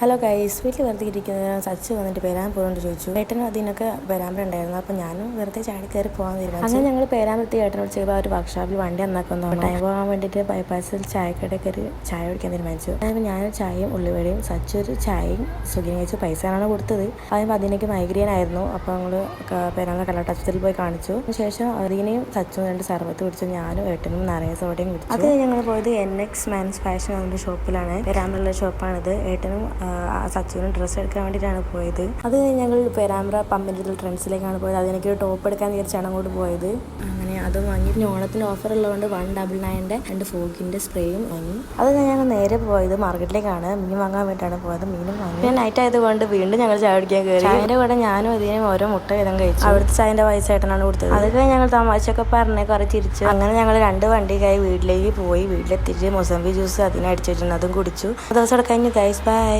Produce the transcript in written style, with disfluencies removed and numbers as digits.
Hello guys, വീട്ടിൽ വെറുതെ ഇരിക്കുന്നത് സച്ച് വന്നിട്ട് പേരാമ്പ്രത്ത് ചോദിച്ചു. ഏട്ടനും അതിനൊക്കെ പേരാമ്പ്ര ഉണ്ടായിരുന്നു. അപ്പോൾ ഞാനും വെറുതെ ചാടി കയറി പോകാൻ തീരുമാനിച്ചു. അങ്ങനെ ഞങ്ങൾ പേരാമ്പ്രത്ത് ഏട്ടനോട് ചെയ്യുമ്പോൾ ഒരു വർക്ക്ഷോപ്പിൽ വണ്ടി നന്നാക്കുന്നു. ടൈം പോകാൻ വേണ്ടിയിട്ട് ബൈപ്പാസിൽ ചായക്കടയിൽ കയറി ചായ കുടിക്കാൻ തീരുമാനിച്ചു. അതായത് ഞാനൊരു ചായയും ഉള്ളിവടയും, സച്ച് ഒരു ചായയും സുഖിനി വെച്ച് പൈസയാണ് കൊടുത്തത്. അതിന് അതിനൊക്കെ മൈഗ്രെയിൻ ആയിരുന്നു. അപ്പോൾ ഞങ്ങൾ പേരാമ്പ്ര കലോട്ട് ആശുപത്രിയിൽ പോയി കാണിച്ചു. അതിനുശേഷം അതിനെയും സച്ചും രണ്ട് സർബത്ത് കുടിച്ചു. ഞാനും ഏട്ടനും നാരങ്ങ സോഡയും കുടിച്ചു. അത് ഞങ്ങൾ പോയത് NX മെൻസ് ഫാഷൻ എന്നൊരു ഷോപ്പിലാണ്. പേരാമ്പ്രയുള്ള ഷോപ്പാണിത്. ഏട്ടനും സച്ചുവിന് ഡ്രസ്സ് എടുക്കാൻ വേണ്ടിയിട്ടാണ് പോയത്. അത് ഞങ്ങൾ പേരാമ്പ്ര പമ്പിൻ്റെ ട്രെൻഡ്സിലേക്കാണ് പോയത്. അതിനൊക്കെ ടോപ്പ് എടുക്കാൻ വിചാരിച്ചാണ് അങ്ങോട്ട് പോയത്. അങ്ങനെ അതും വാങ്ങി. ഓണത്തിന് ഓഫർ ഉള്ളതുകൊണ്ട് 199 രണ്ട് ഫോഗിൻ്റെ സ്പ്രേയും വാങ്ങി. അത് ഞങ്ങൾ നേരെ പോയത് മാർക്കറ്റിലേക്കാണ്. മീൻ വാങ്ങാൻ വേണ്ടിയിട്ടാണ് പോയത്. മീനും വാങ്ങി. പിന്നെ നൈറ്റ് ആയതുകൊണ്ട് വീണ്ടും ഞങ്ങൾ ചായ കുടിക്കാൻ കയറി. ചായൻ്റെ കൂടെ ഞാനും ഇതിനും ഓരോ മുട്ട വീതം കഴിച്ചു. അവിടുത്തെ ചായൻ്റെ പൈസ ഏട്ടനാണ് കൊടുത്തത്. അതൊക്കെ ഞങ്ങൾ തമാശയൊക്കെ പറഞ്ഞ് കുറേ ചിരിച്ചു. അങ്ങനെ ഞങ്ങൾ 2 വണ്ടിക്കായി വീട്ടിലേക്ക് പോയി. വീട്ടിലെത്തിച്ച് മൊസംബി ജ്യൂസ് അതിനടിച്ചിട്ടുണ്ട്, അതും കുടിച്ചു. ദിവസം കഴിഞ്ഞു ഗൈസ്, ബൈ.